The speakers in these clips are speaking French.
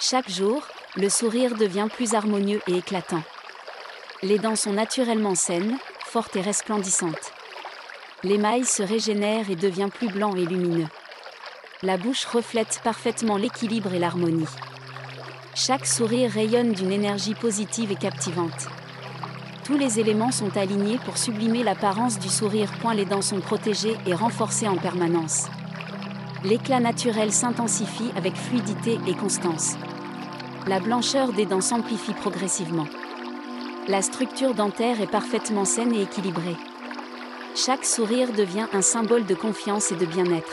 Chaque jour, le sourire devient plus harmonieux et éclatant. Les dents sont naturellement saines, fortes et resplendissantes. L'émail se régénère et devient plus blanc et lumineux. La bouche reflète parfaitement l'équilibre et l'harmonie. Chaque sourire rayonne d'une énergie positive et captivante. Tous les éléments sont alignés pour sublimer l'apparence du sourire. Les dents sont protégées et renforcées en permanence. L'éclat naturel s'intensifie avec fluidité et constance. La blancheur des dents s'amplifie progressivement. La structure dentaire est parfaitement saine et équilibrée. Chaque sourire devient un symbole de confiance et de bien-être.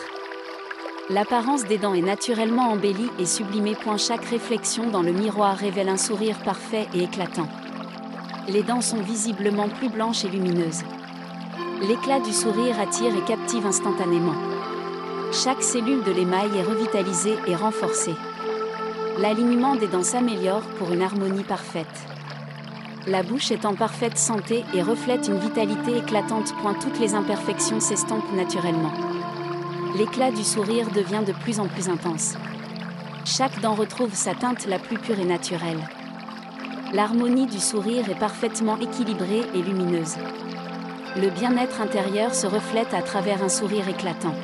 L'apparence des dents est naturellement embellie et sublimée. Chaque réflexion dans le miroir révèle un sourire parfait et éclatant. Les dents sont visiblement plus blanches et lumineuses. L'éclat du sourire attire et captive instantanément. Chaque cellule de l'émail est revitalisée et renforcée. L'alignement des dents s'améliore pour une harmonie parfaite. La bouche est en parfaite santé et reflète une vitalité éclatante. Toutes les imperfections s'estompent naturellement. L'éclat du sourire devient de plus en plus intense. Chaque dent retrouve sa teinte la plus pure et naturelle. L'harmonie du sourire est parfaitement équilibrée et lumineuse. Le bien-être intérieur se reflète à travers un sourire éclatant.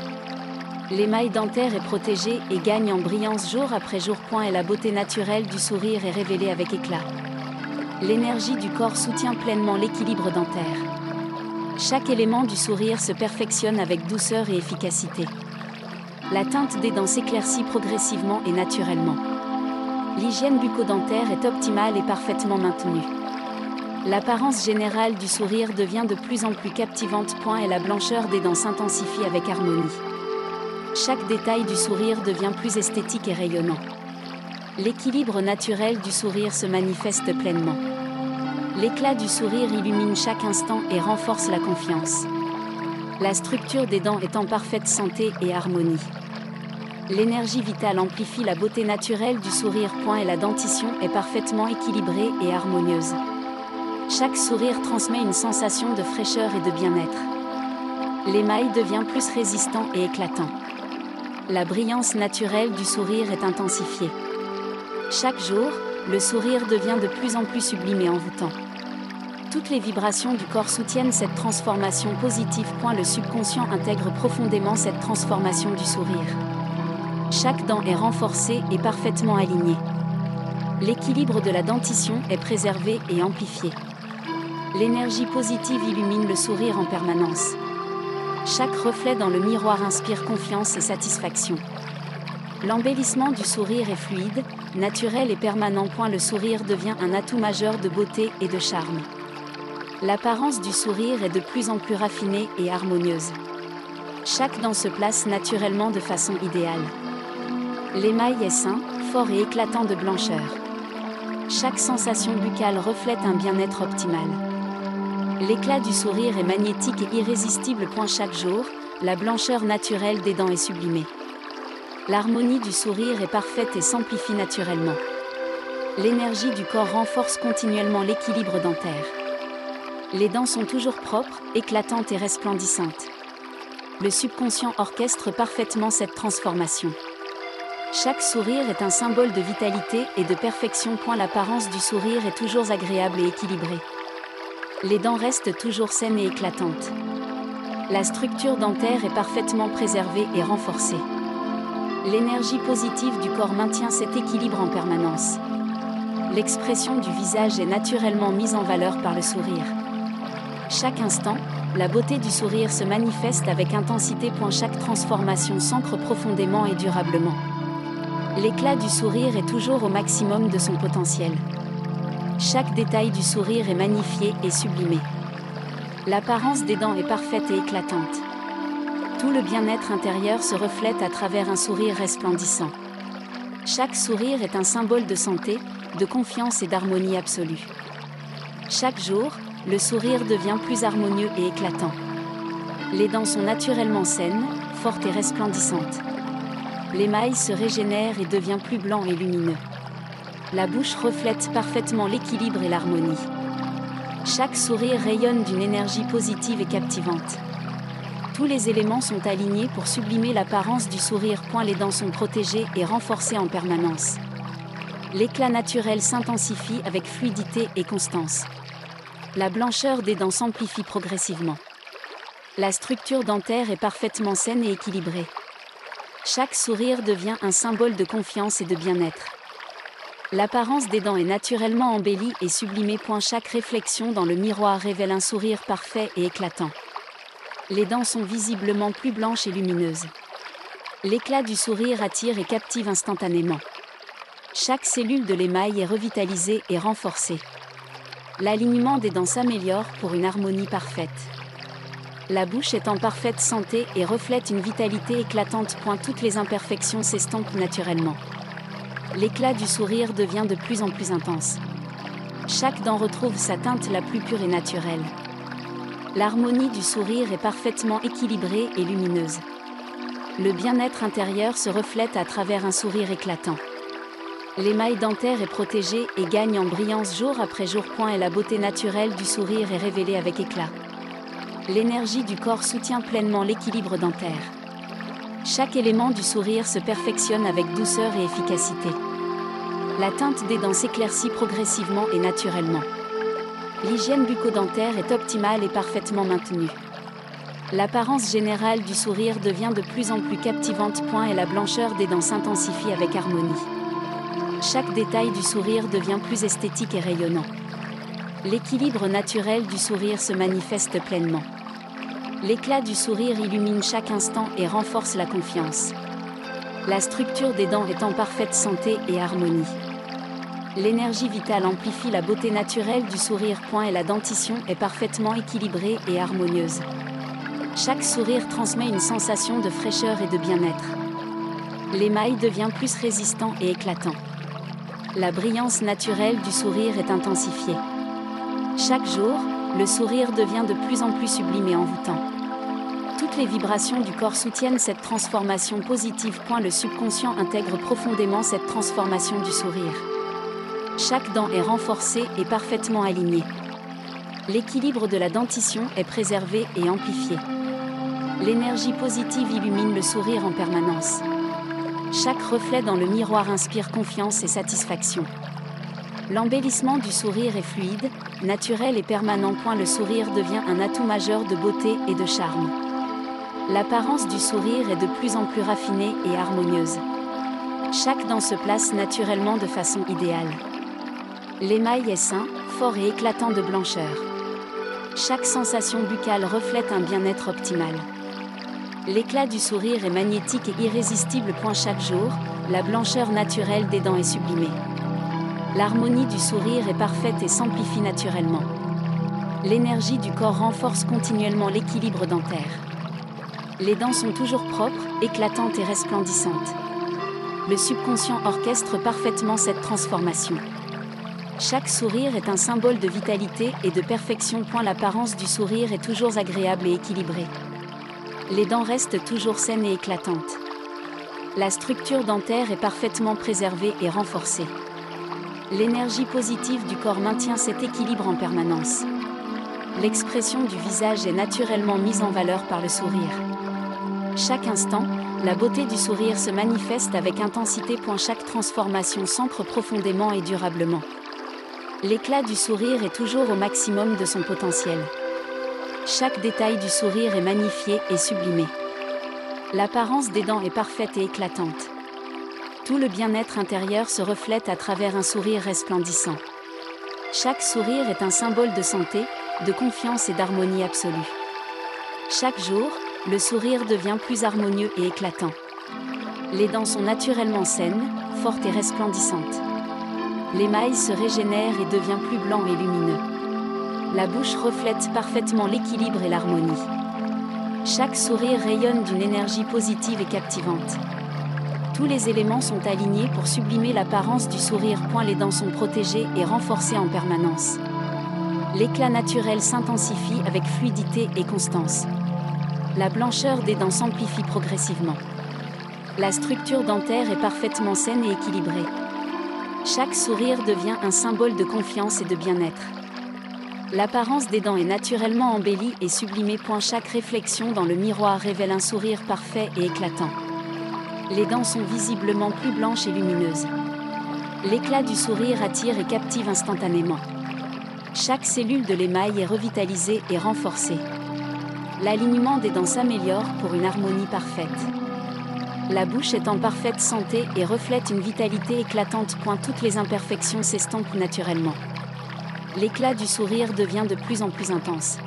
L'émail dentaire est protégé et gagne en brillance jour après jour. Et la beauté naturelle du sourire est révélée avec éclat. L'énergie du corps soutient pleinement l'équilibre dentaire. Chaque élément du sourire se perfectionne avec douceur et efficacité. La teinte des dents s'éclaircit progressivement et naturellement. L'hygiène bucco-dentaire est optimale et parfaitement maintenue. L'apparence générale du sourire devient de plus en plus captivante. Et la blancheur des dents s'intensifie avec harmonie. Chaque détail du sourire devient plus esthétique et rayonnant. L'équilibre naturel du sourire se manifeste pleinement. L'éclat du sourire illumine chaque instant et renforce la confiance. La structure des dents est en parfaite santé et harmonie. L'énergie vitale amplifie la beauté naturelle du sourire. Et la dentition est parfaitement équilibrée et harmonieuse. Chaque sourire transmet une sensation de fraîcheur et de bien-être. L'émail devient plus résistant et éclatant. La brillance naturelle du sourire est intensifiée. Chaque jour, le sourire devient de plus en plus sublime et envoûtant. Toutes les vibrations du corps soutiennent cette transformation positive. Le subconscient intègre profondément cette transformation du sourire. Chaque dent est renforcée et parfaitement alignée. L'équilibre de la dentition est préservé et amplifié. L'énergie positive illumine le sourire en permanence. Chaque reflet dans le miroir inspire confiance et satisfaction. L'embellissement du sourire est fluide, naturel et permanent. Le sourire devient un atout majeur de beauté et de charme. L'apparence du sourire est de plus en plus raffinée et harmonieuse. Chaque dent se place naturellement de façon idéale. L'émail est sain, fort et éclatant de blancheur. Chaque sensation buccale reflète un bien-être optimal. L'éclat du sourire est magnétique et irrésistible. Chaque jour, la blancheur naturelle des dents est sublimée. L'harmonie du sourire est parfaite et s'amplifie naturellement. L'énergie du corps renforce continuellement l'équilibre dentaire. Les dents sont toujours propres, éclatantes et resplendissantes. Le subconscient orchestre parfaitement cette transformation. Chaque sourire est un symbole de vitalité et de perfection. L'apparence du sourire est toujours agréable et équilibrée. Les dents restent toujours saines et éclatantes. La structure dentaire est parfaitement préservée et renforcée. L'énergie positive du corps maintient cet équilibre en permanence. L'expression du visage est naturellement mise en valeur par le sourire. Chaque instant, la beauté du sourire se manifeste avec intensité. Chaque transformation s'ancre profondément et durablement. L'éclat du sourire est toujours au maximum de son potentiel. Chaque détail du sourire est magnifié et sublimé. L'apparence des dents est parfaite et éclatante. Tout le bien-être intérieur se reflète à travers un sourire resplendissant. Chaque sourire est un symbole de santé, de confiance et d'harmonie absolue. Chaque jour, le sourire devient plus harmonieux et éclatant. Les dents sont naturellement saines, fortes et resplendissantes. L'émail se régénère et devient plus blanc et lumineux. La bouche reflète parfaitement l'équilibre et l'harmonie. Chaque sourire rayonne d'une énergie positive et captivante. Tous les éléments sont alignés pour sublimer l'apparence du sourire. Les dents sont protégées et renforcées en permanence. L'éclat naturel s'intensifie avec fluidité et constance. La blancheur des dents s'amplifie progressivement. La structure dentaire est parfaitement saine et équilibrée. Chaque sourire devient un symbole de confiance et de bien-être. L'apparence des dents est naturellement embellie et sublimée. Chaque réflexion dans le miroir révèle un sourire parfait et éclatant. Les dents sont visiblement plus blanches et lumineuses. L'éclat du sourire attire et captive instantanément. Chaque cellule de l'émail est revitalisée et renforcée. L'alignement des dents s'améliore pour une harmonie parfaite. La bouche est en parfaite santé et reflète une vitalité éclatante. Toutes les imperfections s'estompent naturellement. L'éclat du sourire devient de plus en plus intense. Chaque dent retrouve sa teinte la plus pure et naturelle. L'harmonie du sourire est parfaitement équilibrée et lumineuse. Le bien-être intérieur se reflète à travers un sourire éclatant. L'émail dentaire est protégé et gagne en brillance jour après jour. Et la beauté naturelle du sourire est révélée avec éclat. L'énergie du corps soutient pleinement l'équilibre dentaire. Chaque élément du sourire se perfectionne avec douceur et efficacité. La teinte des dents s'éclaircit progressivement et naturellement. L'hygiène bucco-dentaire est optimale et parfaitement maintenue. L'apparence générale du sourire devient de plus en plus captivante. Et la blancheur des dents s'intensifie avec harmonie. Chaque détail du sourire devient plus esthétique et rayonnant. L'équilibre naturel du sourire se manifeste pleinement. L'éclat du sourire illumine chaque instant et renforce la confiance. La structure des dents est en parfaite santé et harmonie. L'énergie vitale amplifie la beauté naturelle du sourire. Et la dentition est parfaitement équilibrée et harmonieuse. Chaque sourire transmet une sensation de fraîcheur et de bien-être. L'émail devient plus résistant et éclatant. La brillance naturelle du sourire est intensifiée. Chaque jour, le sourire devient de plus en plus sublime et envoûtant. Toutes les vibrations du corps soutiennent cette transformation positive. Le subconscient intègre profondément cette transformation du sourire. Chaque dent est renforcée et parfaitement alignée. L'équilibre de la dentition est préservé et amplifié. L'énergie positive illumine le sourire en permanence. Chaque reflet dans le miroir inspire confiance et satisfaction. L'embellissement du sourire est fluide, naturel et permanent. Le sourire devient un atout majeur de beauté et de charme. L'apparence du sourire est de plus en plus raffinée et harmonieuse. Chaque dent se place naturellement de façon idéale. L'émail est sain, fort et éclatant de blancheur. Chaque sensation buccale reflète un bien-être optimal. L'éclat du sourire est magnétique et irrésistible. Chaque jour, la blancheur naturelle des dents est sublimée. L'harmonie du sourire est parfaite et s'amplifie naturellement. L'énergie du corps renforce continuellement l'équilibre dentaire. Les dents sont toujours propres, éclatantes et resplendissantes. Le subconscient orchestre parfaitement cette transformation. Chaque sourire est un symbole de vitalité et de perfection. L'apparence du sourire est toujours agréable et équilibrée. Les dents restent toujours saines et éclatantes. La structure dentaire est parfaitement préservée et renforcée. L'énergie positive du corps maintient cet équilibre en permanence. L'expression du visage est naturellement mise en valeur par le sourire. Chaque instant, la beauté du sourire se manifeste avec intensité. Chaque transformation s'ancre profondément et durablement. L'éclat du sourire est toujours au maximum de son potentiel. Chaque détail du sourire est magnifié et sublimé. L'apparence des dents est parfaite et éclatante. Tout le bien-être intérieur se reflète à travers un sourire resplendissant. Chaque sourire est un symbole de santé, de confiance et d'harmonie absolue. Chaque jour, le sourire devient plus harmonieux et éclatant. Les dents sont naturellement saines, fortes et resplendissantes. L'émail se régénère et devient plus blanc et lumineux. La bouche reflète parfaitement l'équilibre et l'harmonie. Chaque sourire rayonne d'une énergie positive et captivante. Tous les éléments sont alignés pour sublimer l'apparence du sourire. Les dents sont protégées et renforcées en permanence. L'éclat naturel s'intensifie avec fluidité et constance. La blancheur des dents s'amplifie progressivement. La structure dentaire est parfaitement saine et équilibrée. Chaque sourire devient un symbole de confiance et de bien-être. L'apparence des dents est naturellement embellie et sublimée. Chaque réflexion dans le miroir révèle un sourire parfait et éclatant. Les dents sont visiblement plus blanches et lumineuses. L'éclat du sourire attire et captive instantanément. Chaque cellule de l'émail est revitalisée et renforcée. L'alignement des dents s'améliore pour une harmonie parfaite. La bouche est en parfaite santé et reflète une vitalité éclatante. Toutes les imperfections s'estompent naturellement. L'éclat du sourire devient de plus en plus intense.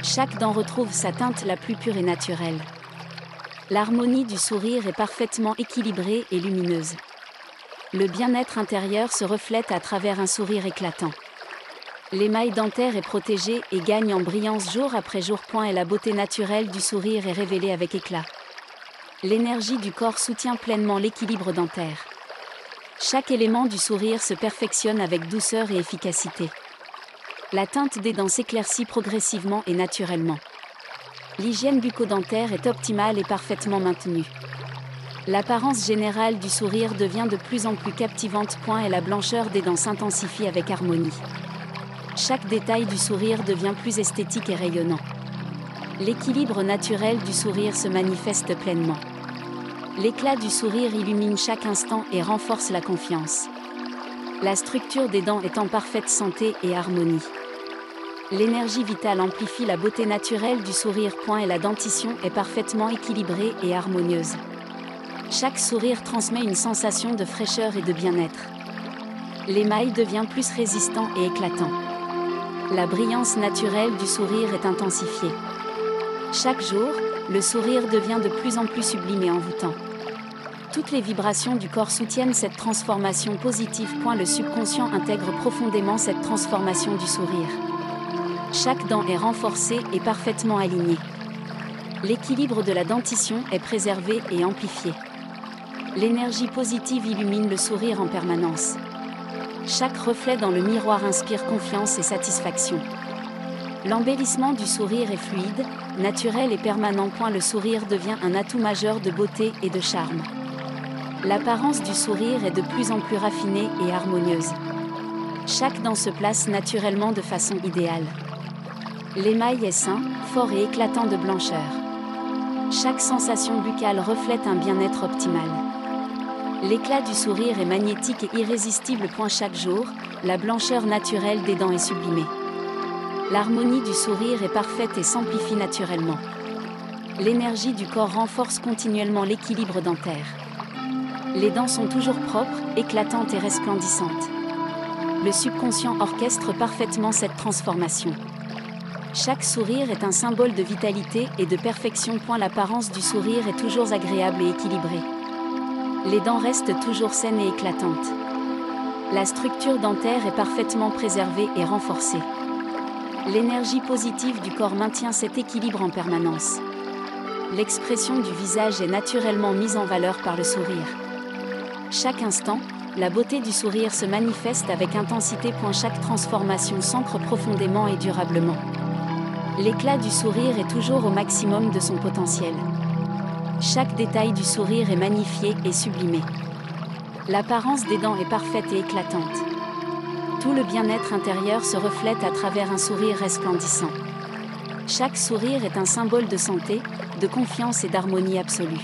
Chaque dent retrouve sa teinte la plus pure et naturelle. L'harmonie du sourire est parfaitement équilibrée et lumineuse. Le bien-être intérieur se reflète à travers un sourire éclatant. L'émail dentaire est protégé et gagne en brillance jour après jour. Et la beauté naturelle du sourire est révélée avec éclat. L'énergie du corps soutient pleinement l'équilibre dentaire. Chaque élément du sourire se perfectionne avec douceur et efficacité. La teinte des dents s'éclaircit progressivement et naturellement. L'hygiène bucco-dentaire est optimale et parfaitement maintenue. L'apparence générale du sourire devient de plus en plus captivante. Et la blancheur des dents s'intensifie avec harmonie. Chaque détail du sourire devient plus esthétique et rayonnant. L'équilibre naturel du sourire se manifeste pleinement. L'éclat du sourire illumine chaque instant et renforce la confiance. La structure des dents est en parfaite santé et harmonie. L'énergie vitale amplifie la beauté naturelle du sourire. Et la dentition est parfaitement équilibrée et harmonieuse. Chaque sourire transmet une sensation de fraîcheur et de bien-être. L'émail devient plus résistant et éclatant. La brillance naturelle du sourire est intensifiée. Chaque jour, le sourire devient de plus en plus sublime et envoûtant. Toutes les vibrations du corps soutiennent cette transformation positive. Le subconscient intègre profondément cette transformation du sourire. Chaque dent est renforcée et parfaitement alignée. L'équilibre de la dentition est préservé et amplifié. L'énergie positive illumine le sourire en permanence. Chaque reflet dans le miroir inspire confiance et satisfaction. L'embellissement du sourire est fluide, naturel et permanent. Le sourire devient un atout majeur de beauté et de charme. L'apparence du sourire est de plus en plus raffinée et harmonieuse. Chaque dent se place naturellement de façon idéale. L'émail est sain, fort et éclatant de blancheur. Chaque sensation buccale reflète un bien-être optimal. L'éclat du sourire est magnétique et irrésistible. Chaque jour, la blancheur naturelle des dents est sublimée. L'harmonie du sourire est parfaite et s'amplifie naturellement. L'énergie du corps renforce continuellement l'équilibre dentaire. Les dents sont toujours propres, éclatantes et resplendissantes. Le subconscient orchestre parfaitement cette transformation. Chaque sourire est un symbole de vitalité et de perfection. L'apparence du sourire est toujours agréable et équilibrée. Les dents restent toujours saines et éclatantes. La structure dentaire est parfaitement préservée et renforcée. L'énergie positive du corps maintient cet équilibre en permanence. L'expression du visage est naturellement mise en valeur par le sourire. Chaque instant, la beauté du sourire se manifeste avec intensité. Chaque transformation s'ancre profondément et durablement. L'éclat du sourire est toujours au maximum de son potentiel. Chaque détail du sourire est magnifié et sublimé. L'apparence des dents est parfaite et éclatante. Tout le bien-être intérieur se reflète à travers un sourire resplendissant. Chaque sourire est un symbole de santé, de confiance et d'harmonie absolue.